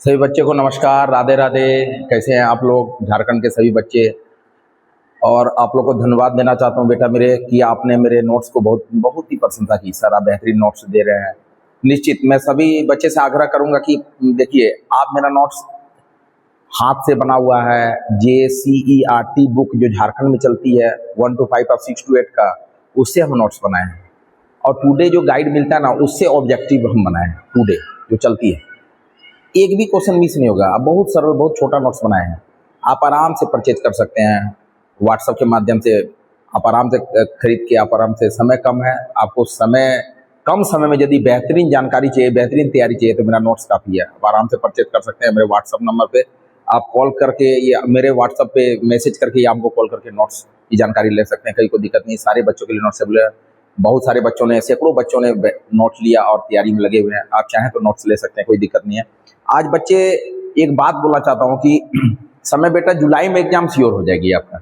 सभी बच्चे को नमस्कार, राधे राधे। कैसे हैं आप लोग, झारखंड के सभी बच्चे। और आप लोग को धन्यवाद देना चाहता हूं बेटा मेरे कि आपने मेरे नोट्स को बहुत बहुत ही प्रशंसा की। सर आप बेहतरीन नोट्स दे रहे हैं। निश्चित मैं सभी बच्चे से आग्रह करूंगा कि देखिए आप मेरा नोट्स हाथ से बना हुआ है, JCERT बुक जो झारखंड में चलती है 1 to 5 और 6 to 8 का, उससे हम नोट्स बनाए हैं। और टुडे जो गाइड मिलता है ना, उससे ऑब्जेक्टिव हम बनाए हैं। टुडे जो चलती है एक भी क्वेश्चन मिस नहीं होगा। आप बहुत सरल बहुत छोटा नोट्स बनाए हैं, आप आराम से परचेज कर सकते हैं व्हाट्सएप के माध्यम से। आप आराम से खरीद के आप आराम से, समय कम है आपको, कम समय में यदि बेहतरीन जानकारी चाहिए, बेहतरीन तैयारी चाहिए तो मेरा नोट्स काफ़ी है। आप आराम से परचेज कर सकते हैं। मेरे व्हाट्सएप नंबर पे आप कॉल करके या मेरे व्हाट्सएप पे मैसेज करके या हमको कॉल करके नोट्स की जानकारी ले सकते हैं। कहीं कोई दिक्कत नहीं, सारे बच्चों के लिए नोट्स अवेलेबल है। बहुत सारे बच्चों ने, सैकड़ों बच्चों ने नोट्स लिया और तैयारी में लगे हुए हैं। आप चाहें तो नोट्स ले सकते हैं, कोई दिक्कत नहीं है। आज बच्चे एक बात बोलना चाहता हूं कि समय बेटा जुलाई में एग्जाम श्योर हो जाएगी आपका,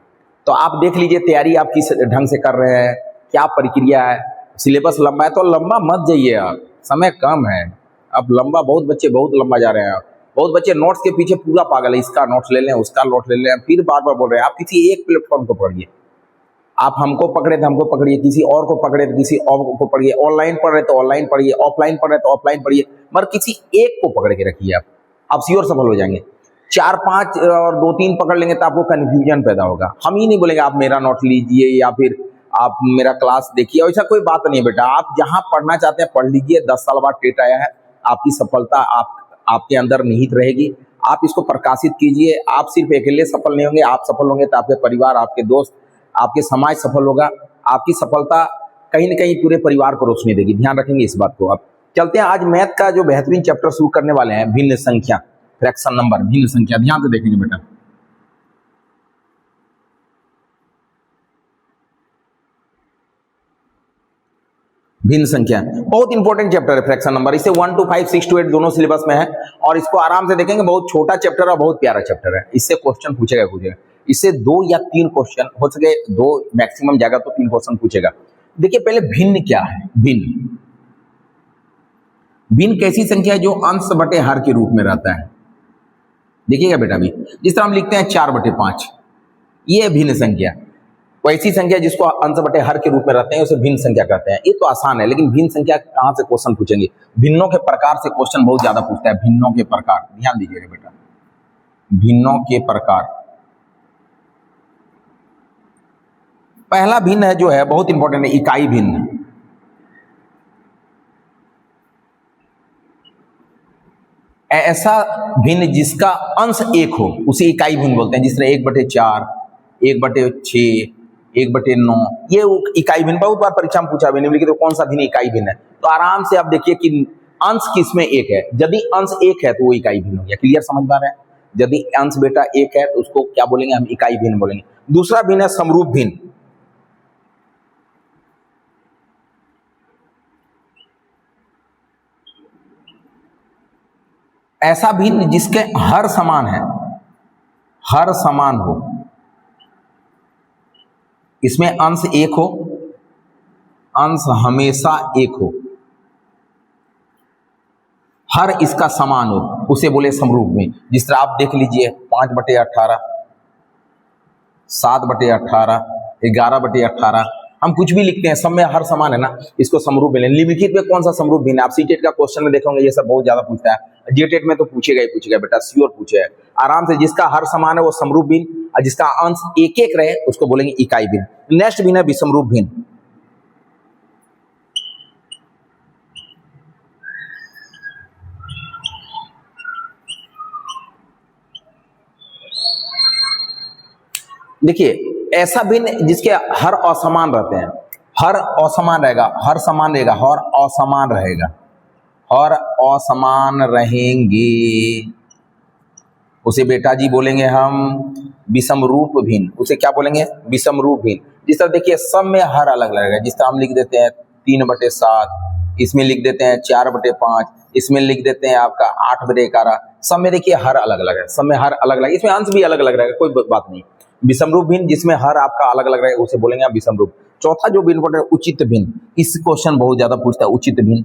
तो आप देख लीजिए तैयारी आप किस ढंग से कर रहे हैं, क्या प्रक्रिया है। सिलेबस लंबा है तो लंबा मत जाइए आप, समय कम है। अब लंबा बहुत बच्चे बहुत लंबा जा रहे हैं। बहुत बच्चे नोट्स के पीछे पूरा पागल है, इसका नोट्स ले लें, उसका नोट्स ले लें, फिर बार बार बोल रहे हैं। आप किसी एक प्लेटफॉर्म को पढ़िए। आप हमको पकड़े तो हमको पकड़िए, किसी और को पकड़े तो किसी और को पढ़िए, ऑनलाइन पढ़ रहे तो ऑनलाइन पढ़िए, ऑफलाइन पढ़ रहे तो ऑफलाइन पढ़िए, मगर किसी एक को पकड़ के रखिए। आप श्योर सफल हो जाएंगे। 4-5 और 2-3 पकड़ लेंगे तो आपको कन्फ्यूजन पैदा होगा। हम ही नहीं बोलेंगे आप मेरा नोट लीजिए या फिर आप मेरा क्लास देखिए, ऐसा कोई बात नहीं है बेटा। आप जहां पढ़ना चाहते हैं पढ़ लीजिए। 10 साल बाद टेट आया है, आपकी सफलता आपके अंदर निहित रहेगी। आप इसको प्रकाशित कीजिए। आप सिर्फ अकेले सफल नहीं होंगे, आप सफल होंगे तो आपके परिवार, आपके दोस्त, आपके समाज सफल होगा। आपकी सफलता कहीं ना कहीं पूरे परिवार को रोशनी देगी, ध्यान रखेंगे इस बात को। अब चलते हैं, आज मैथ का जो बेहतरीन चैप्टर शुरू करने वाले हैं, भिन्न संख्या, फ्रैक्शन नंबर, भिन्न संख्या। ध्यान से देखेंगे बेटा। भिन्न संख्या बहुत इंपॉर्टेंट चैप्टर है, फ्रैक्शन नंबर। इसे 1 to 5, 6 to 8 दोनों सिलेबस में है और इसको आराम से देखेंगे। बहुत छोटा चैप्टर और बहुत प्यारा चैप्टर है। इससे क्वेश्चन पूछेगा। इससे 2 या 3 क्वेश्चन हो सके, 2 मैक्सिमम जाएगा तो 3 क्वेश्चन पूछेगा। देखिए पहले भिन्न क्या है। भिन्न कैसी संख्या है जो अंश बटे हर के रूप में रहता है। देखिएगा बेटा, भी जिस तरह हम लिखते हैं 4/5, ये भिन्न संख्या। वैसी संख्या जिसको अंश बटे हर के रूप में रहते हैं उसे भिन्न संख्या कहते हैं। ये तो आसान है, लेकिन भिन्न संख्या कहां से क्वेश्चन पूछेंगे? भिन्नों के प्रकार से क्वेश्चन बहुत ज्यादा पूछता है। भिन्नों के प्रकार, ध्यान दीजिएगा बेटा, भिन्नों के प्रकार। पहला भिन्न है जो है बहुत इंपॉर्टेंट है, इकाई भिन्न। ऐसा भिन्न जिसका अंश 1 हो उसे इकाई भिन्न बोलते हैं। जिस तरह 1/4, 1/6, 1/9, ये इकाई भिन्न। बहुत बार परीक्षा में पूछा भी नहीं तो कौन सा भिन्न इकाई भिन्न है, तो आराम से आप देखिए कि अंश किसमें 1 है। यदि अंश 1 है तो वो इकाई भिन्न हो गया। क्लियर, समझ पा रहे हैं? यदि अंश बेटा 1 है तो उसको क्या बोलेंगे हम? इकाई भिन्न बोलेंगे। दूसरा भिन्न है समरूप भिन्न। ऐसा भिन्न जिसके हर समान है, हर समान हो, इसमें अंश 1 हो, अंश हमेशा 1 हो, हर इसका समान हो, उसे बोले समरूप में। जिस तरह आप देख लीजिए 5/18, 7/18, 11/18, हम कुछ भी लिखते हैं, सब में हर समान है ना, इसको समरूप में। निम्नलिखित में कौन सा समरूप भिन्न है? आप सीटेट का क्वेश्चन में देखोगे ये सब बहुत ज्यादा पूछता है। जेटेट में तो पूछेगा ही पूछेगा बेटा, श्योर पूछे है। आराम से जिसका हर समान है वो समरूप भिन्न, और जिसका अंश 1-1 रहे उसको बोलेंगे इकाई भिन्न। नेक्स्ट भिन्न है विषमरूप भिन्न। देखिए ऐसा भिन्न जिसके हर असमान रहते हैं, हर असमान रहेगा, हर समान रहेगा, हर असमान रहेगा, हर असमान रहेंगे, उसे बेटा जी बोलेंगे हम विषमरूप भिन्न। उसे क्या बोलेंगे? विषमरूप भिन्न। जिस तरह देखिए सब में हर अलग लगेगा। जिस तरह हम लिख देते हैं 3/7, इसमें लिख देते हैं 4/5, इसमें लिख देते हैं आपका 8/11, सब में देखिए हर अलग अलग है, सब में हर अलग अलग, इसमें अंश भी अलग अलग रहेगा, कोई बात नहीं। विषमरूप भिन्न जिसमें हर आपका अलग अलग रहेगा उसे बोलेंगे आप विषमरूप। चौथा जो भिन्न है उचित भिन्न। इस क्वेश्चन बहुत ज्यादा पूछता है, उचित भिन्न।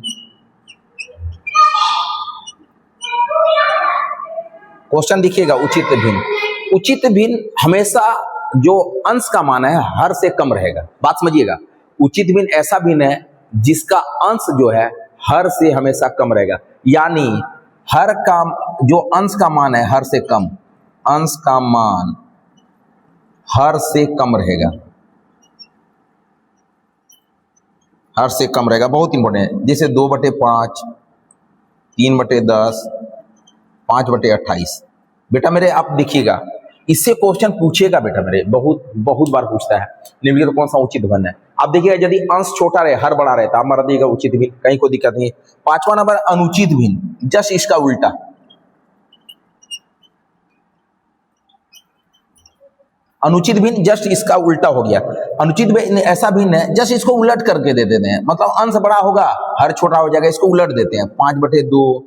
क्वेश्चन देखिएगा, उचित भिन्न। उचित भिन्न हमेशा जो अंश का मान है हर से कम रहेगा। बात समझिएगा, उचित भिन्न ऐसा भिन्न है जिसका अंश जो है हर से हमेशा कम रहेगा, यानी हर का जो अंश का मान है हर से कम, अंश का मान हर से कम रहेगा, हर से कम रहेगा। बहुत इंपॉर्टेंट है, जैसे 2/5, 3/10, 5/28। बेटा मेरे आप देखिएगा, इससे क्वेश्चन पूछेगा बेटा मेरे, बहुत बहुत बार पूछता है निम्नलिखित कौन सा उचित भिन्न है। आप देखिएगा यदि अंश छोटा रहे हर बड़ा रहे तो आप मार दिएगा उचित भिन्न, कहीं कोई दिक्कत नहीं है। 5वां नंबर अनुचित भिन्न, जस्ट इसका उल्टा। अनुचित भिन्न जस्ट इसका उल्टा हो गया। अनुचित भिन्न ऐसा भिन्न है जस्ट इसको उलट करके दे देते हैं, मतलब अंश बड़ा होगा हर छोटा हो जाएगा, इसको उलट देते हैं। 5/2,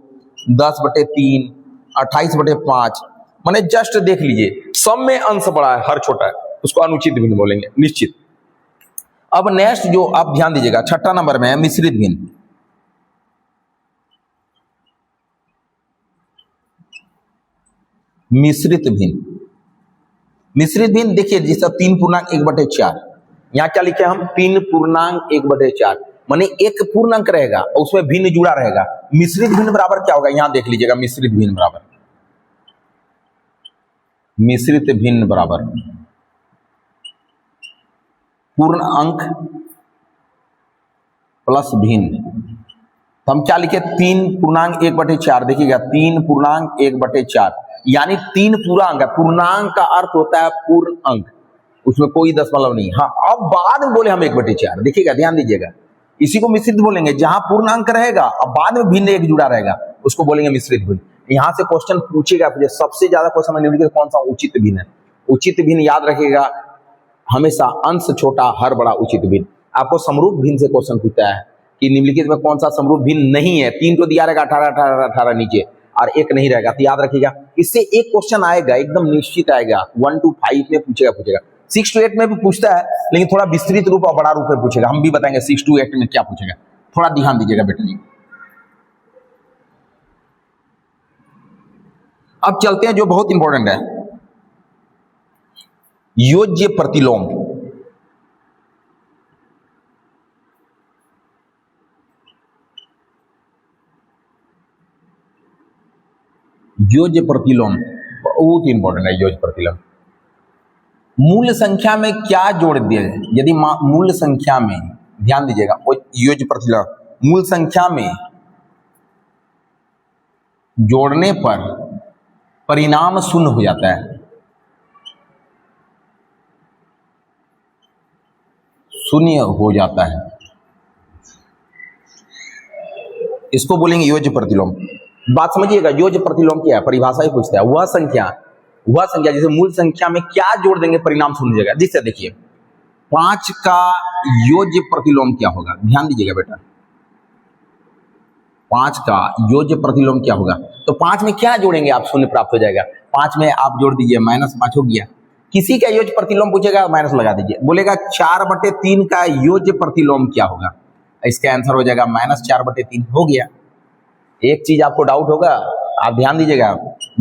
10/3, 28/5, माने जस्ट देख लीजिए सब में अंश बड़ा है हर छोटा है, उसको अनुचित भिन्न बोलेंगे निश्चित। अब नेक्स्ट जो आप ध्यान दीजिएगा 6ठा नंबर में है मिश्रित भिन्न। मिश्रित भिन्न, मिश्रित भिन्न देखिए जैसा 3.1/4, यहाँ क्या लिखे हम 3.1/4, माने एक पूर्णांक रहेगा और उसमें भिन्न जुड़ा रहेगा। मिश्रित भिन्न बराबर क्या होगा, यहां देख लीजिएगा, मिश्रित भिन्न बराबर, मिश्रित भिन्न बराबर पूर्ण अंक प्लस भिन्न। तो हम क्या लिखे 3.1/4, देखिएगा 3.1/4, यानी 3 पूरा अंक है। पूर्णांक का अर्थ होता है पूर्ण अंक, उसमें कोई दशमलव नहीं। हाँ, अब बाद में बोले हम 1/4, देखिएगा ध्यान दीजिएगा, इसी को मिश्रित बोलेंगे। जहां पूर्ण अंक रहेगा अब बाद में भिन्न एक जुड़ा रहेगा उसको बोलेंगे मिश्रित भिन्न। यहां से क्वेश्चन पूछेगा, सबसे ज्यादा क्वेश्चन निम्नलिखित कौन सा उचित भिन्न है। उचित भिन्न याद रखिएगा, हमेशा अंश छोटा हर बड़ा उचित भिन्न। आपको समरूप भिन्न से क्वेश्चन पूछता है कि निम्नलिखित में कौन सा समरूप भिन्न नहीं है। 3 तो दिया रहेगा 18, 18, 18 नीचे और 1 नहीं रहेगा, तो याद रखिएगा इससे एक क्वेश्चन आएगा, एकदम निश्चित आएगा। 1 to 5 में पूछेगा 6 to 8 में भी पूछता है, लेकिन थोड़ा विस्तृत रूप और बड़ा रूप में पूछेगा। हम भी बताएंगे 6 to 8 में क्या पूछेगा, थोड़ा ध्यान दीजिएगा बेटा जी। अब चलते हैं जो बहुत इंपॉर्टेंट है, योज्य प्रतिलोम। योज्य प्रतिलोम बहुत इंपॉर्टेंट है। योज्य प्रतिलोम मूल संख्या में क्या जोड़ दिया जाए, यदि मूल संख्या में, ध्यान दीजिएगा, योज्य प्रतिलोम मूल संख्या में जोड़ने पर परिणाम शून्य हो जाता है, शून्य हो जाता है, इसको बोलेंगे योज्य प्रतिलोम। बात समझिएगा, योज्य प्रतिलोम क्या है, परिभाषा ही पूछता है। वह संख्या जैसे मूल संख्या में क्या जोड़ देंगे परिणाम शून्य हो जाएगा। जिससे देखिए 5 का योज्य प्रतिलोम क्या होगा, ध्यान दीजिएगा बेटा, 5 का योज्य प्रतिलोम क्या होगा। तो 5 में क्या जोड़ेंगे आप, शून्य प्राप्त हो जाएगा। 5 में आप जोड़ दीजिए -5 हो गया। किसी का योज्य प्रतिलोम पूछेगा माइनस लगा दीजिए, बोलेगा 4/3 का योज्य प्रतिलोम क्या होगा, इसका आंसर हो जाएगा -4/3 हो गया। एक चीज आपको डाउट होगा, आप ध्यान दीजिएगा,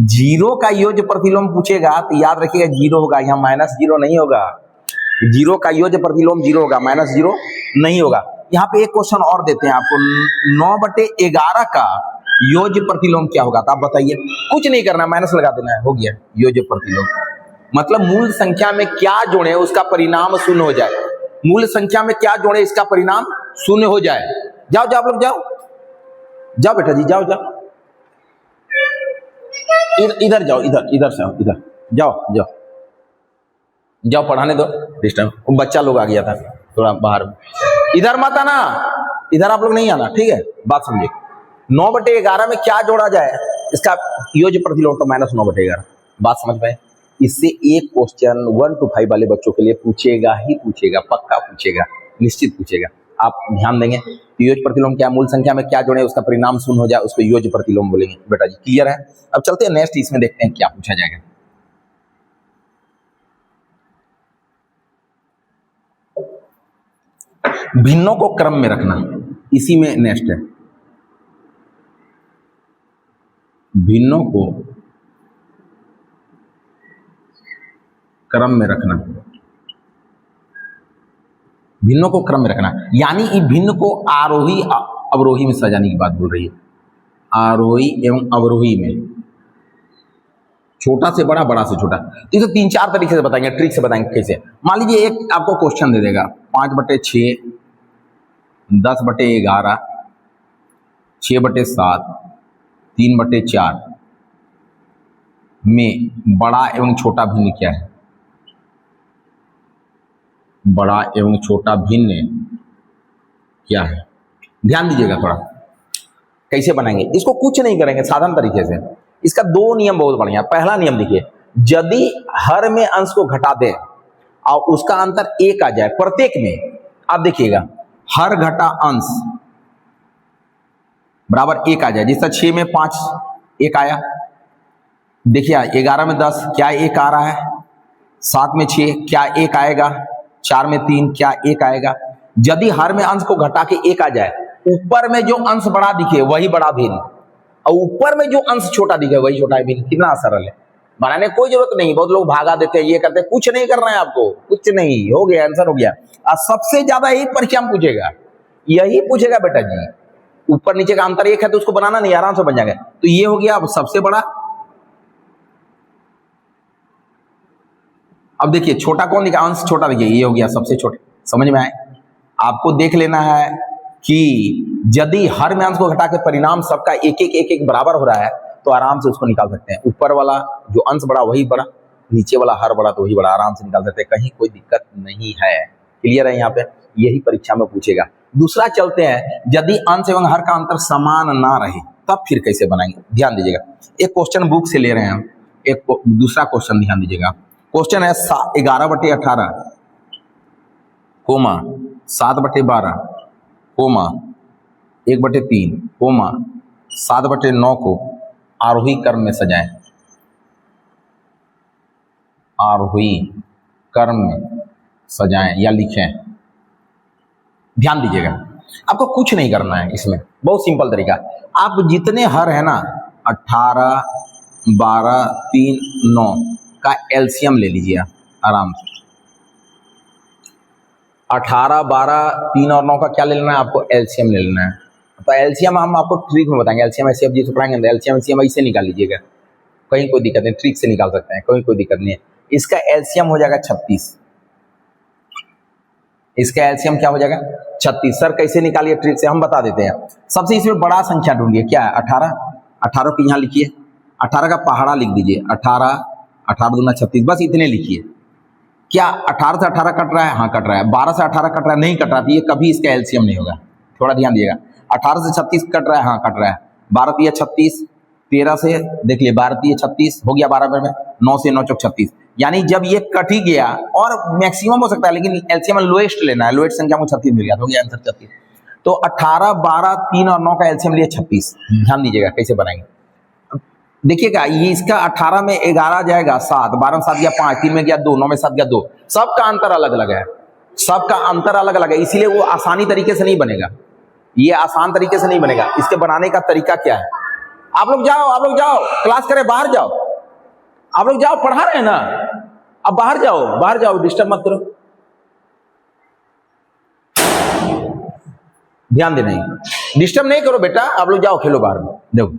0 का योज्य प्रतिलोम पूछेगा तो याद रखिएगा 0 होगा, यहाँ -0 नहीं होगा। 0 का योज्य प्रतिलोम 0 होगा, -0 नहीं होगा। यहाँ पे एक क्वेश्चन और देते हैं आपको, 9/11 का योज्य प्रतिलोम क्या होगा, तो आप बताइए। कुछ नहीं करना, माइनस लगा देना है, हो गया योज्य प्रतिलोम। मतलब मूल संख्या में क्या जोड़े उसका परिणाम शून्य हो जाए, मूल संख्या में क्या जोड़े इसका परिणाम शून्य हो जाए। जाओ आप लोग जाओ बेटा जी, जाओ इधर जाओ, इधर से इधर जाओ पढ़ाने दो, डिस्टर्ब बच्चा लोग आ गया था थोड़ा बाहर। इधर मत आना, इधर आप लोग नहीं आना, ठीक है। बात समझिए, 9/11 में क्या जोड़ा जाए इसका योज्य प्रतिलोम, तो -9/11। बात समझ पाए। इससे एक क्वेश्चन 1 to 5 वाले बच्चों के लिए पूछेगा ही पूछेगा, पक्का पूछेगा, निश्चित पूछेगा। आप ध्यान देंगे। योज्य प्रतिलोम क्या, मूल संख्या में क्या जोड़े उसका परिणाम शून्य हो जाए, उसको योज्य प्रतिलोम बोलेंगे बेटा जी। क्लियर है। अब चलते हैं नेक्स्ट, इसमें देखते हैं क्या पूछा जाएगा। भिन्नों को क्रम में रखना, इसी में नेक्स्ट है। भिन्नों को क्रम में रखना, भिन्नों को क्रम में रखना, यानी ये भिन्न को आरोही अवरोही में सजाने की बात बोल रही है। आरोही एवं अवरोही में, छोटा से बड़ा, बड़ा से छोटा। तो इसे 3-4 तरीके से बताएंगे, ट्रिक से बताएंगे कैसे। मान लीजिए एक आपको क्वेश्चन दे देगा 5/6, 10/11, 6/7, 3/4 में बड़ा एवं छोटा भिन्न क्या है? बड़ा एवं छोटा भिन्न क्या है? ध्यान दीजिएगा थोड़ा, कैसे बनाएंगे इसको। कुछ नहीं करेंगे, साधारण तरीके से। इसका 2 नियम बहुत बढ़िया। पहला नियम देखिए, यदि हर में अंश को घटा दें और उसका अंतर 1 आ जाए प्रत्येक में, आप देखिएगा हर घटा अंश बराबर 1 आ जाए। जैसे 6 में 5 1 आया, देखिए 11 में 10 क्या 1 आ रहा है, 7 में 6 क्या 1 आएगा, 4 में 3 क्या 1 आएगा। यदि हर में अंश को घटा के 1 आ जाए, ऊपर में जो अंश बड़ा दिखे वही बड़ा भिन्न, और ऊपर में जो अंश छोटा दिखे वही छोटा भिन्न। कितना सरल है, बनाने कोई जरूरत नहीं। बहुत लोग भागा देते हैं, ये करते हैं, कुछ नहीं करना है आपको, कुछ नहीं, हो गया, आंसर हो गया। और सबसे ज्यादा यही परीक्षा में पूछेगा, यही पूछेगा बेटा जी। ऊपर नीचे का अंतर 1 है तो उसको बनाना नहीं, आराम से बन जाएगा। तो ये हो गया अब सबसे बड़ा। अब देखिए छोटा कौन दिखा, अंश छोटा देखिए, ये हो गया सबसे छोटा। समझ में आए? आपको देख लेना है कि यदि हर में अंश को घटा के परिणाम सबका 1-1 बराबर हो रहा है तो आराम से उसको निकाल सकते हैं। ऊपर वाला जो अंश बड़ा वही बड़ा, नीचे वाला हर बड़ा तो वही बड़ा, आराम से निकाल सकते हैं, कहीं कोई दिक्कत नहीं है। क्लियर है? यहाँ पे यही परीक्षा में पूछेगा। दूसरा चलते हैं, यदि अंश एवं हर का अंतर समान ना रहे तब फिर कैसे बनाएंगे, ध्यान दीजिएगा। एक क्वेश्चन बुक से ले रहे हैं हम, एक दूसरा क्वेश्चन ध्यान दीजिएगा। क्वेश्चन है 11/18 कोमा 7/12 कोमा 1/3 कोमा 7/9 को आरोही क्रम में सजाएं। आरोही क्रम में सजाएं या लिखें। ध्यान दीजिएगा, आपको कुछ नहीं करना है इसमें, बहुत सिंपल तरीका। आप जितने हर है ना 18, 12, 3, 9 का एलसीएम ले लीजिए आराम से। 18, 12, 3 और 9 का क्या ले लेना है आपको? एलसीएम ले लेना है। तो एलसीएम हम आपको ट्रिक में बताएंगे। एलसीएम ऐसे अब जी पढ़ाएंगे, एलसीएम ऐसे निकाल लीजिएगा, कहीं कोई दिक्कत नहीं, ट्रिक से निकाल सकते हैं, कोई दिक्कत नहीं है। इसका एलसीएम हो जाएगा 36। इसका एलसीएम क्या हो जाएगा? 36। सर कैसे निकालिए? ट्रिक से हम बता देते हैं। सबसे इसमें बड़ा संख्या ढूंढिए, क्या है? 18। 18 को यहाँ लिखिए, 18 का पहाड़ा लिख दीजिए। 18 18 × 36, बस इतने लिखिए। क्या 18 से 18 कट रहा है? हाँ कट रहा है। 12 से 18 कट रहा है? नहीं कट रहा, तो ये कभी इसका एलसीएम नहीं होगा। थोड़ा ध्यान दिएगा। 18 से 36 कट रहा है? हाँ कट रहा है। 12 × 36, 13 से देख लिए, 12 × 36 हो गया 12 में, 9 से 9 × 36। यानी जब ये कट ही गया, और मैक्सिमम हो सकता है लेकिन एलसीएम लोएस्ट लेना है, लोएस्ट संख्या को 36 मिल गया, हो गया आंसर 36। तो 18, 12, 3 और 9 का एलसीएम लिए 36। ध्यान दीजिएगा कैसे बनाएंगे। देखिएगा, ये इसका 18 में 11 जाएगा 7, 12 में 7 गया 5, 3 में गया 2, 9 में 7 गया 2। सबका अंतर अलग अलग है, सबका अंतर अलग अलग है, इसीलिए वो आसानी तरीके से नहीं बनेगा। ये आसान तरीके से नहीं बनेगा। इसके बनाने का तरीका क्या है? आप लोग जाओ क्लास करें, बाहर जाओ, आप लोग जाओ, पढ़ा रहे हैं ना, अब बाहर जाओ, डिस्टर्ब मत करो। ध्यान देना, डिस्टर्ब नहीं करो बेटा, आप लोग जाओ खेलो बाहर में। देखो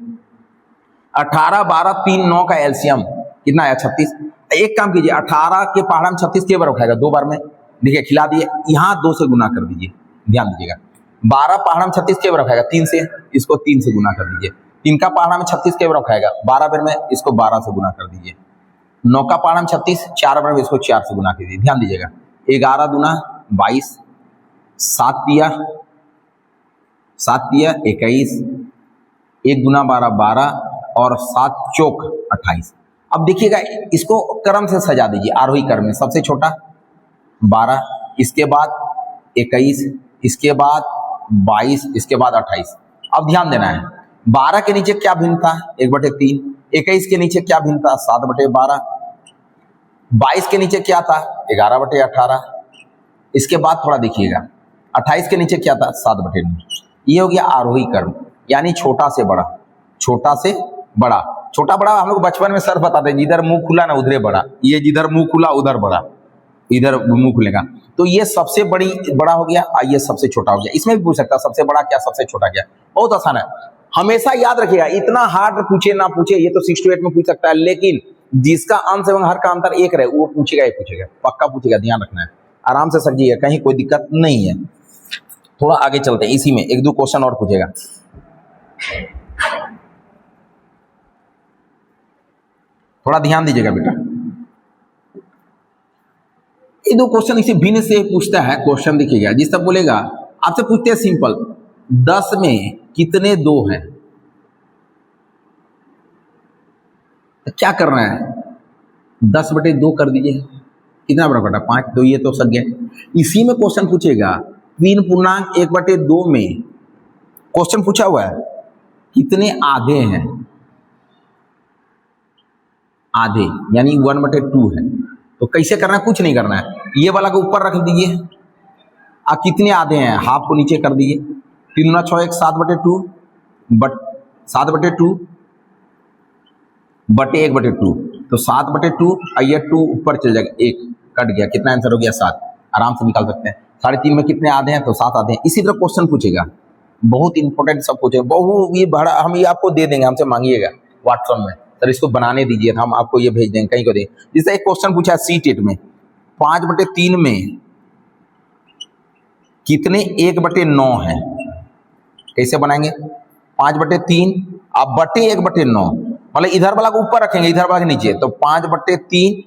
18, 12, 3, 9 का एलसीएम कितना आया? 36। एक काम कीजिए, 18 के पहाड़ा में 36 के बार उठाएगा? 2 बार में। देखिए खिला दिए, यहाँ 2 से गुना कर दीजिए। ध्यान दीजिएगा, 12 पहाड़ा में 36 के बार उठाएगा? 3 से, इसको 3 से गुना कर दीजिए। 3 का पहाड़ा में 36 के बार उठाएगा? 12 बार में, इसको 12 से गुना कर दीजिए। 9 का पहाड़ा में 36, 4 बार में, इसको 4 से गुना कीजिए। ध्यान दीजिएगा, 11 दूना 22, 7 दिया 21, 1 गुना 12 12 और 7 चौक 28। अब देखिएगा, इसको क्रम से सजा दीजिए, आरोही क्रम में। सबसे छोटा 12, इसके बाद 21, इसके बाद 22, इसके बाद 28। अब ध्यान देना है, 12 के नीचे क्या भिन्न था? 1/3। 21 के नीचे क्या भिन्न था? 7/12। 22 के नीचे क्या था? 11/18। इसके बाद थोड़ा देखिएगा, 28 के नीचे क्या था? 7/9। ये हो गया आरोही क्रम, यानी छोटा से बड़ा, छोटा से बड़ा, छोटा बड़ा हम लोग बचपन में सर बताते हैं, जिधर मुंह खुला ना उधर बड़ा, ये जिधर मुंह खुला उधर बड़ा, इधर मुंह खुलेगा। तो ये सबसे बड़ा हो गया और ये सबसे छोटा हो गया। इसमें भी पूछ सकता है सबसे बड़ा क्या सबसे छोटा क्या, बहुत आसान है। हमेशा याद रखिएगा, इतना हार्ड पूछे ना पूछे, ये तो 6 to 8 में पूछ सकता है, लेकिन जिसका अंश एवं हर का अंतर एक रहे वो पूछेगा ही पूछेगा, पक्का पूछेगा, ध्यान रखना है। आराम से समझिए, कहीं कोई दिक्कत नहीं है। थोड़ा आगे चलते हैं, इसी में 1-2 क्वेश्चन और पूछेगा। थोड़ा ध्यान दीजिएगा बेटा, ये 2 क्वेश्चन इसी भिन्न से पूछता है। क्वेश्चन देखिएगा, जिस तब बोलेगा आपसे पूछते हैं सिंपल, 10 में कितने 2 हैं, तो क्या करना है, 10/2 कर दीजिए, कितना बड़ा बटा 5, तो ये तो सक गया। इसी में क्वेश्चन पूछेगा 3.1/2 में क्वेश्चन पूछा हुआ है कितने आधे हैं, आधे यानी 1/2 है। तो कैसे करना है, कुछ नहीं करना है, ये वाला को ऊपर रख दीजिए, आप कितने आधे हैं हाफ को नीचे कर दीजिए, 3 × 6 = 7/2 7/2 बटे 1/2, तो 7/2 और ये 2 ऊपर चल जाएगा, 1 कट गया, कितना आंसर हो गया 7। आराम से निकाल सकते हैं। 3.5 में कितने आधे हैं, तो 7 आधे हैं। इसी तरह क्वेश्चन पूछेगा, बहुत इंपॉर्टेंट सब पूछेगा, बहुत ये बड़ा, हम ये आपको दे देंगे, हमसे मांगिएगा व्हाट्सएप में, सर इसको बनाने दीजिए, हम आपको ये भेज देंगे, कहीं को दे। जैसे एक क्वेश्चन पूछा है C-TET में, 5/3 में कितने 1/9 है, कैसे बनाएंगे, 5/3 अब बटे 1/9, मतलब इधर वाला को ऊपर रखेंगे, इधर वाला के नीचे, तो 5/3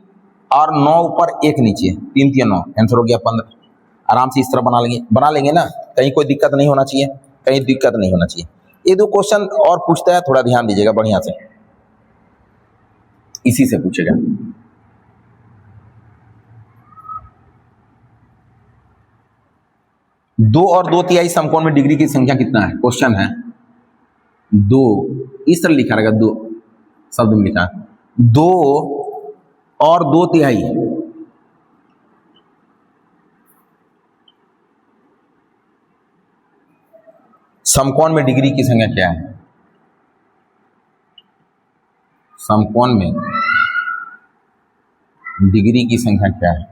और 9 ऊपर 1 नीचे, 3 × 9, आंसर हो गया 15। आराम से इस तरह बना लेंगे ना, कहीं कोई दिक्कत नहीं होना चाहिए, कहीं दिक्कत नहीं होना चाहिए। ये 2 क्वेश्चन और पूछता है, थोड़ा ध्यान दीजिएगा बढ़िया से, इसी से पूछेगा। दो और 2/3 समकोण में डिग्री की संख्या कितना है, क्वेश्चन है 2, इस तरह लिखा रहेगा, 2 शब्द में लिखा, 2 और 2/3 समकोण में डिग्री की संख्या क्या है, समकोण में डिग्री की संख्या क्या है,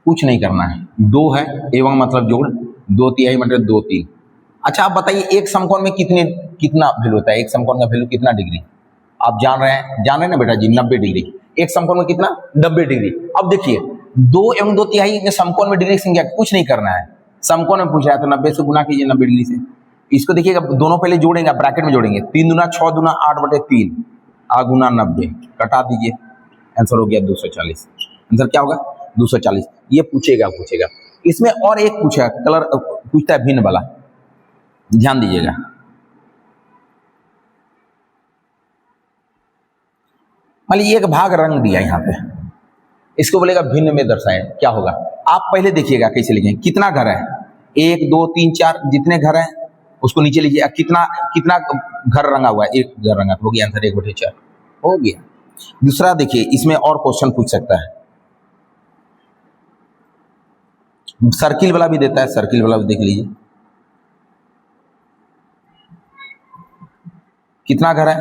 कुछ नहीं करना है, 2 है एवं मतलब जोड़ 2/3 मतलब 2/3। अच्छा आप बताइए, एक समकोण में कितना वैल्यू होता है, एक समकोण का वैल्यू कितना डिग्री, आप जान रहे हैं ना बेटा जी, 90 डिग्री। एक समकोण में कितना, 90 डिग्री। अब देखिए 2 एवं 2/3 के समकोण में डिग्री की संख्या, कुछ नहीं करना है, समकोण में पूछा है तो 90 से गुना कीजिए, 90 डिग्री से। इसको देखिएगा, दोनों पहले जोड़ेंगे, ब्रैकेट में जोड़ेंगे, 3 दूना 6 दूना 8/3 गुना 90, कटा दीजिए, आंसर हो गया 240। आंसर क्या होगा, 240। ये पूछेगा। इसमें और एक पूछा कलर, पूछता है भिन्न वाला, ध्यान दीजिएगा। मान लीजिए एक भाग रंग दिया यहाँ पे, इसको बोलेगा भिन्न में दर्शाए, क्या होगा, आप पहले देखिएगा कैसे लिखें, कितना घर है, 1 2 3 4, जितने घर हैं उसको नीचे लीजिए, कितना घर रंगा हुआ है, 1 घर रंगा, हो गया आंसर 1/4 हो गया। दूसरा देखिए, इसमें और क्वेश्चन पूछ सकता है, सर्किल वाला भी देता है, सर्किल वाला भी देख लीजिए, कितना घर है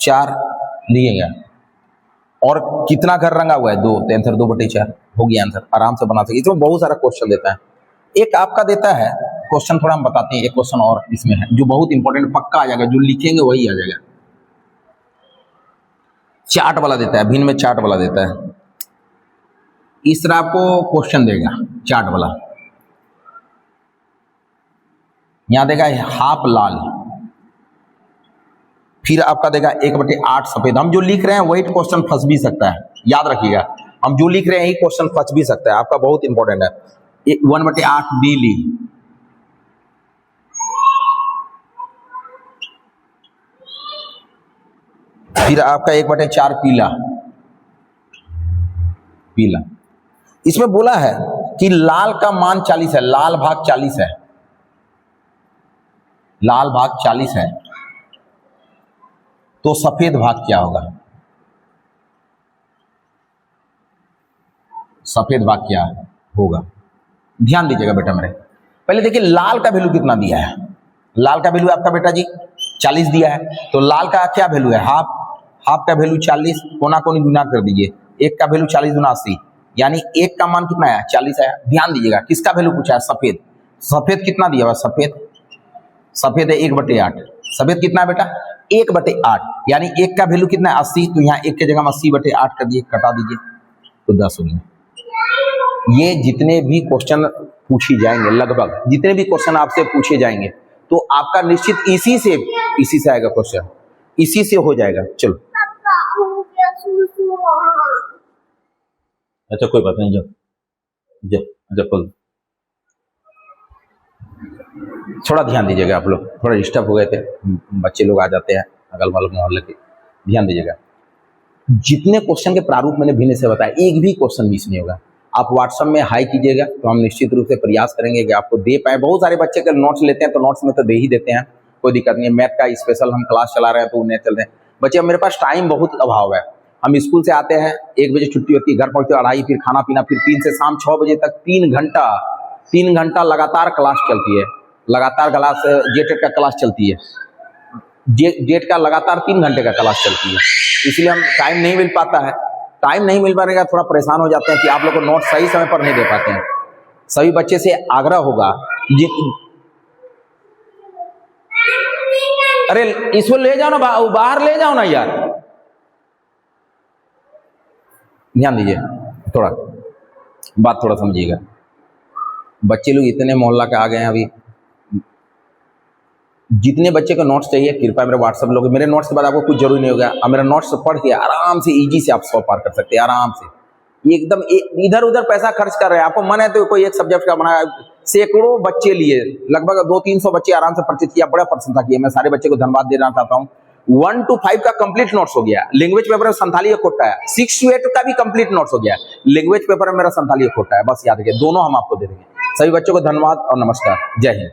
4 लिएगा, और कितना घर रंगा हुआ है 2, तो आंसर 2/4 हो गया आंसर। आराम से बना सकते, इसमें बहुत सारा क्वेश्चन देता है। एक आपका देता है क्वेश्चन, थोड़ा हम बताते हैं, एक क्वेश्चन और इसमें है जो बहुत इंपॉर्टेंट, पक्का आ जाएगा, जो लिखेंगे वही आ जाएगा। चार्ट वाला देता है, भिन्न में चार्ट वाला देता है, इस तरह आपको क्वेश्चन देगा चार्ट वाला, यहां देगा हाफ लाल, फिर आपका देगा 1/8 सफेद। हम जो लिख रहे हैं वही क्वेश्चन फंस भी सकता है, याद रखिएगा, हम जो लिख रहे हैं यही क्वेश्चन फंस भी सकता है, आपका बहुत इंपॉर्टेंट है। 1/8 नीली, फिर आपका 1/4 पीला। इसमें बोला है कि लाल का मान 40 है, लाल भाग 40 है, लाल भाग 40 है, तो सफेद भाग क्या होगा, सफेद भाग क्या होगा, ध्यान दीजिएगा बेटा मेरे। पहले देखिए लाल का वैल्यू कितना दिया है, लाल का वैल्यू आपका बेटा जी 40 दिया है, तो लाल का क्या वैल्यू है, हाफ, हाफ का वैल्यू 40, कोना कोनी गुना कर दीजिए, एक का वैल्यू 40 गुना 80, यानी एक का मान कितना है 40 है। ध्यान दीजिएगा किसका वैल्यू पूछा है, सफेद, सफेद कितना दिया हुआ, सफेद, सफेद है 1/8, सफेद कितना है बेटा 1/8, यानी एक का वैल्यू कितना है 80, तो यहाँ एक के जगह 80/8 कर दिए, कटा दीजिए तो 10 हो गया। ये जितने भी क्वेश्चन पूछी जाएंगे, लगभग जितने भी क्वेश्चन आपसे पूछे जाएंगे, तो आपका निश्चित इसी से आएगा क्वेश्चन, इसी से हो जाएगा। चलो अच्छा कोई बात नहीं, जब खोल, थोड़ा ध्यान दीजिएगा, आप लोग थोड़ा डिस्टर्ब हो गए थे, बच्चे लोग आ जाते हैं अगल बगल मोहल्ले के, ध्यान दीजिएगा। जितने क्वेश्चन के प्रारूप मैंने भिन्न से बताया, एक भी क्वेश्चन मिस नहीं होगा। आप व्हाट्सएप में हाई कीजिएगा तो हम निश्चित रूप से प्रयास करेंगे कि आपको दे पाए। बहुत सारे बच्चे के नोट्स लेते हैं तो नोट्स में तो दे ही देते हैं, कोई दिक्कत नहीं है। मैथ का स्पेशल हम क्लास चला रहे हैं तो उन्हें चल रहे हैं बच्चे, मेरे पास टाइम बहुत अभाव है। हम स्कूल से आते हैं 1 बजे छुट्टी होती है, घर पहुंचते 2:30, फिर खाना पीना, फिर 3 से शाम 6 बजे तक 3 घंटा लगातार क्लास चलती है, लगातार क्लास जेटेट का क्लास चलती है, जेट का लगातार 3 घंटे का क्लास चलती है, इसलिए हम टाइम नहीं मिल पाता है। टाइम नहीं मिल पाने का थोड़ा परेशान हो जाते हैं कि आप लोग को नोट सही समय पर नहीं दे पाते हैं। सभी बच्चे से आग्रह होगा, अरे इसको ले जाओ ना, बाहर ले जाओ ना यार, ध्यान दीजिए, थोड़ा बात थोड़ा समझिएगा। बच्चे लोग इतने मोहल्ला के आ गए हैं, अभी जितने बच्चे को नोट्स चाहिए कृपया मेरे व्हाट्सएप लोग, मेरे नोट्स के बाद आपको कुछ जरूरी नहीं होगा, अब मेरा नोट्स पढ़ के आराम से इजी से आप 100 पार कर सकते हैं आराम से। एकदम इधर उधर पैसा खर्च कर रहे हैं, आपको मन है तो कोई एक सब्जेक्ट का बनाया, सैकड़ों बच्चे लिए, लगभग 200-300 बच्चे आराम से परचेज किया, बड़ा प्रशंसा किया। मैं सारे बच्चे को धन्यवाद देना चाहता हूँ। 1 to 5 का कंप्लीट नोट्स हो गया, लैंग्वेज पेपर में संथाली एक खोटा है, 6 to 8 का भी कंप्लीट नोट्स हो गया, लैंग्वेज पेपर में मेरा संथाली एक खोटा है, बस याद रखिए, दोनों हम आपको दे देंगे। सभी बच्चों को धन्यवाद और नमस्कार, जय हिंद।